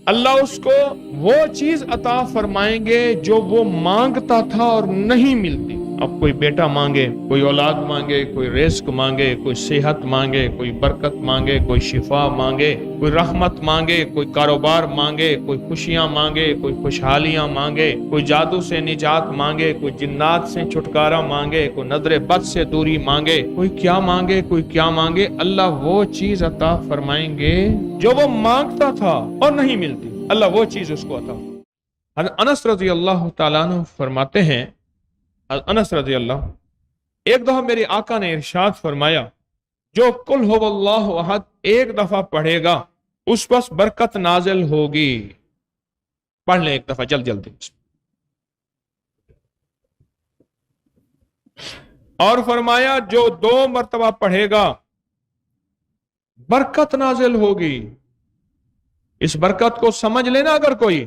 اللہ اس کو وہ چیز عطا فرمائیں گے جو وہ مانگتا تھا اور نہیں ملتی. اب کوئی بیٹا مانگے، کوئی اولاد مانگے، کوئی رزق مانگے، کوئی صحت مانگے، کوئی برکت مانگے، کوئی شفا مانگے، کوئی رحمت مانگے، کوئی کاروبار مانگے، کوئی خوشیاں مانگے، کوئی خوشحالیاں مانگے، کوئی جادو سے نجات مانگے، کوئی جنات سے چھٹکارا مانگے، کوئی نظر بد سے دوری مانگے، کوئی کیا مانگے، کوئی کیا مانگے، اللہ وہ چیز عطا فرمائیں گے جو وہ مانگتا تھا اور نہیں ملتی. اللہ وہ چیز اس کو عطا. حضرت انس رضی اللہ تعالیٰ عنہ فرماتے ہیں، انس رضی اللہ، ایک دفعہ میرے آقا نے ارشاد فرمایا، جو قل هو اللہ احد ایک دفعہ پڑھے گا اس پر برکت نازل ہوگی. پڑھ لیں ایک دفعہ جلدی. اور فرمایا جو 2 مرتبہ پڑھے گا برکت نازل ہوگی. اس برکت کو سمجھ لینا، اگر کوئی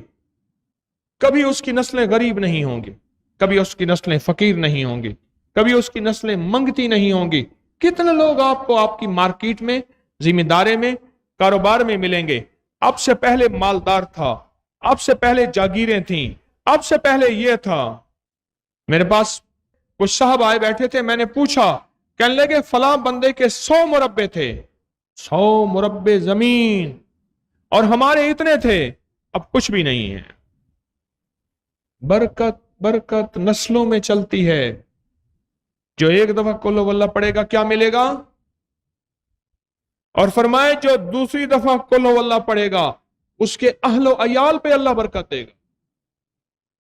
کبھی اس کی نسلیں غریب نہیں ہوں گی، کبھی اس کی نسلیں فقیر نہیں ہوں گی، کبھی اس کی نسلیں منگتی نہیں ہوں گی. کتنے لوگ آپ کو آپ کی مارکیٹ میں، ذمہ دارے میں، کاروبار میں ملیں گے، آپ سے پہلے مالدار تھا، آپ سے پہلے جاگیریں تھیں، آپ سے پہلے یہ تھا. میرے پاس کچھ صاحب آئے بیٹھے تھے، میں نے پوچھا، کہنے لگے فلاں بندے کے 100 مربے تھے، 100 مربے زمین، اور ہمارے اتنے تھے، اب کچھ بھی نہیں ہے. برکت برکت نسلوں میں چلتی ہے. جو ایک دفعہ قل ہو اللہ پڑھے گا کیا ملے گا؟ اور فرمائے جو دوسری دفعہ قل ہو اللہ پڑھے گا اس کے اہل و عیال پہ اللہ برکت دے گا.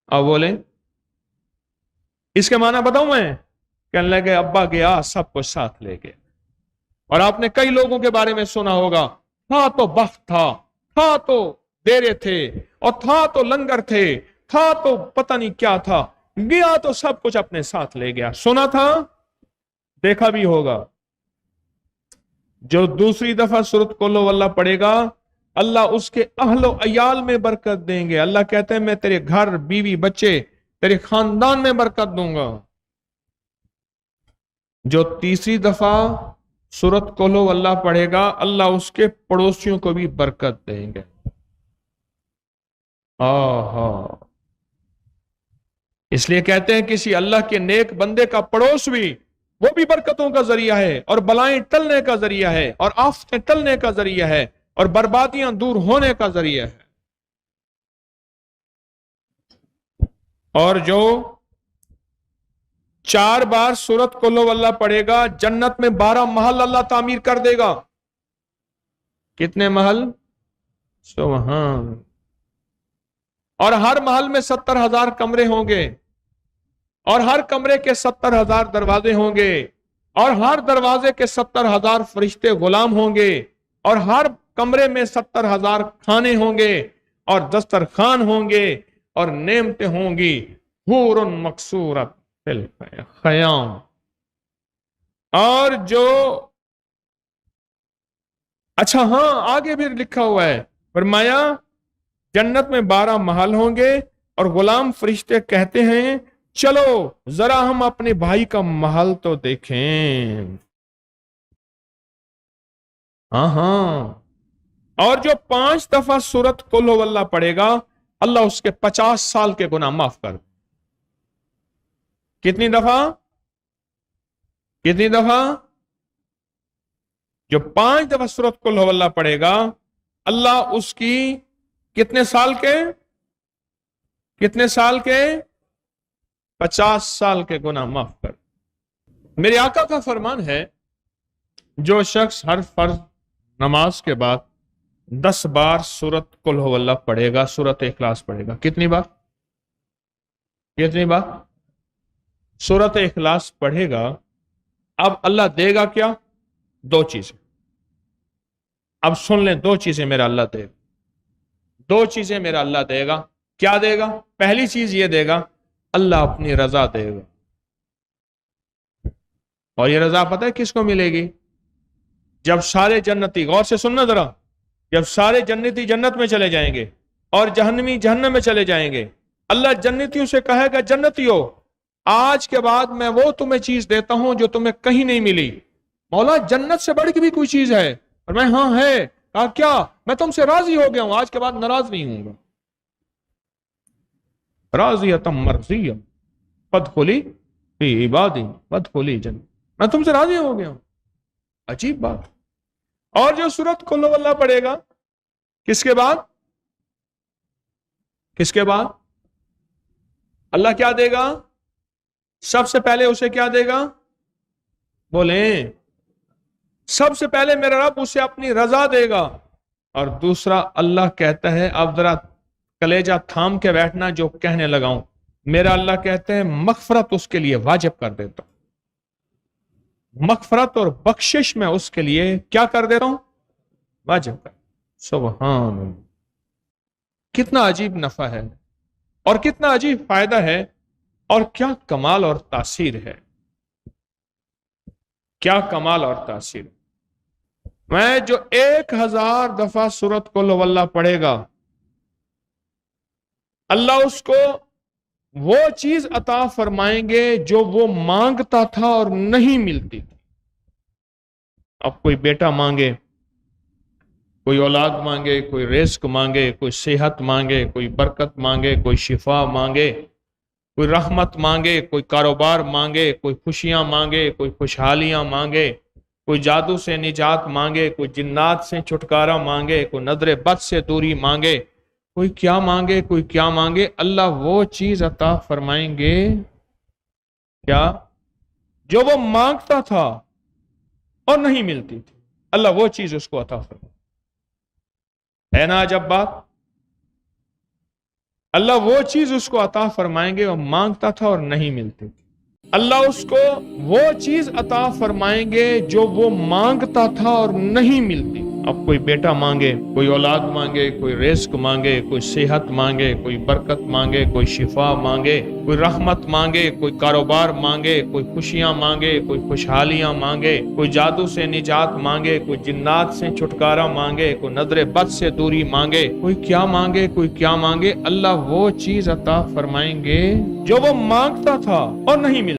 اب بولیں اس کے معنی بتاؤں میں؟ کہنے لگے ابا گیا سب کو ساتھ لے گئے. اور آپ نے کئی لوگوں کے بارے میں سنا ہوگا، تھا تو بخت تھا تو ڈیرے تھے، اور تھا تو لنگر تھے، تھا تو پتہ نہیں کیا تھا، گیا تو سب کچھ اپنے ساتھ لے گیا. سنا تھا، دیکھا بھی ہوگا. جو دوسری دفعہ سورۃ قل ہو اللہ پڑھے گا اللہ اس کے اہل و عیال میں برکت دیں گے. اللہ کہتے ہیں میں تیرے گھر، بیوی، بچے، تیرے خاندان میں برکت دوں گا. جو تیسری دفعہ سورۃ قل ہو اللہ پڑھے گا اللہ اس کے پڑوسیوں کو بھی برکت دیں گے. اس لیے کہتے ہیں کسی اللہ کے نیک بندے کا پڑوس بھی، وہ بھی برکتوں کا ذریعہ ہے، اور بلائیں ٹلنے کا ذریعہ ہے، اور آفتیں ٹلنے کا ذریعہ ہے، اور بربادیاں دور ہونے کا ذریعہ ہے. اور جو 4 بار سورۃ قل ہو اللہ پڑھے گا جنت میں 12 محل اللہ تعمیر کر دے گا. کتنے محل؟ سبحان. اور ہر محل میں 70,000 کمرے ہوں گے، اور ہر کمرے کے 70,000 دروازے ہوں گے، اور ہر دروازے کے 70,000 فرشتے غلام ہوں گے، اور ہر کمرے میں 70,000 کھانے ہوں گے، اور دسترخوان ہوں گے، اور نعمتیں ہوں گی، حور مقصورت فی الخیام. اور جو اچھا ہاں آگے بھی لکھا ہوا ہے، فرمایا جنت میں 12 محل ہوں گے، اور غلام فرشتے کہتے ہیں چلو ذرا ہم اپنے بھائی کا محل تو دیکھیں. ہاں. اور جو 5 دفعہ سورۃ قل ہو اللہ پڑھے گا اللہ اس کے 50 سال کے گناہ معاف کر. کتنی دفعہ؟ جو 5 دفعہ سورۃ قل ہو اللہ پڑھے گا اللہ اس کی کتنے سال کے 50 سال کے گناہ معاف کر. میرے آقا کا فرمان ہے جو شخص ہر فرض نماز کے بعد 10 بار سورۃ قل ہو اللہ پڑھے گا، سورۃ اخلاص پڑھے گا. کتنی بار؟ سورۃ اخلاص پڑھے گا. اب اللہ دے گا کیا؟ 2 چیزیں. اب سن لیں، 2 چیزیں میرا اللہ دے گا. 2 چیزیں میرا اللہ دے گا. کیا دے گا؟ پہلی چیز یہ دے گا اللہ اپنی رضا دے گا. اور یہ رضا پتہ ہے کس کو ملے گی؟ جب سارے جنتی، غور سے سننا ذرا، جب سارے جنتی جنت میں چلے جائیں گے اور جہنمی جہنم میں چلے جائیں گے، اللہ جنتیوں سے کہے گا جنتیوں آج کے بعد میں وہ تمہیں چیز دیتا ہوں جو تمہیں کہیں نہیں ملی. مولا جنت سے بڑھ کے بھی کوئی چیز ہے؟ اور میں ہاں ہے. کہا کیا؟ میں تم سے راضی ہو گیا ہوں، آج کے بعد ناراض نہیں ہوں گا۔ راضیۃ مرضیہ فادخلی فی عبادی وادخلی جنتی، میں تم سے راضی ہو گیا ہوں۔ عجیب بات۔ اور جو سورت قل ہو اللہ پڑھے گا کس کے بعد؟ کس کے بعد؟ اللہ کیا دے گا؟ سب سے پہلے اسے کیا دے گا؟ بولیں، سب سے پہلے میرا رب اسے اپنی رضا دے گا، اور دوسرا اللہ کہتا ہے، اب ذرا کلیجہ تھام کے بیٹھنا جو کہنے لگا ہوں، میرا اللہ کہتے ہیں مغفرت اس کے لیے واجب کر دیتا ہوں، مغفرت اور بخشش میں اس کے لیے کیا کر دیتا ہوں؟ واجب کر۔ سبحان اللہ، کتنا عجیب نفع ہے اور کتنا عجیب فائدہ ہے، اور کیا کمال اور تاثیر ہے، کیا کمال اور تاثیر۔ میں جو 1000 دفعہ سورت قل ہو اللہ پڑھے گا، اللہ اس کو وہ چیز عطا فرمائیں گے جو وہ مانگتا تھا اور نہیں ملتی تھی۔ اب کوئی بیٹا مانگے، کوئی اولاد مانگے، کوئی رزق مانگے، کوئی صحت مانگے، کوئی برکت مانگے، کوئی شفا مانگے، کوئی رحمت مانگے، کوئی کاروبار مانگے، کوئی خوشیاں مانگے، کوئی خوشحالیاں مانگے، کوئی جادو سے نجات مانگے، کوئی جنات سے چھٹکارا مانگے، کوئی نظر بد سے دوری مانگے، کوئی کیا مانگے، کوئی کیا مانگے، اللہ وہ چیز عطا فرمائیں گے کیا جو وہ مانگتا تھا اور نہیں ملتی تھی، اللہ وہ چیز اس کو عطا فرمائے۔ ہے نا عجب بات؟ اللہ وہ چیز اس کو عطا فرمائیں گے وہ مانگتا تھا اور نہیں ملتی تھی، اللہ اس کو وہ چیز عطا فرمائیں گے جو وہ مانگتا تھا اور نہیں ملتی۔ اب کوئی بیٹا مانگے، کوئی اولاد مانگے، کوئی رزق مانگے، کوئی صحت مانگے، کوئی برکت مانگے، کوئی شفا مانگے، کوئی رحمت مانگے، کوئی کاروبار مانگے، کوئی خوشیاں مانگے، کوئی خوشحالیاں مانگے، کوئی جادو سے نجات مانگے، کوئی جنات سے چھٹکارا مانگے، کوئی نظر بد سے دوری مانگے، کوئی کیا مانگے، کوئی کیا مانگے، اللہ وہ چیز عطا فرمائیں گے جو وہ مانگتا تھا اور نہیں ملتی۔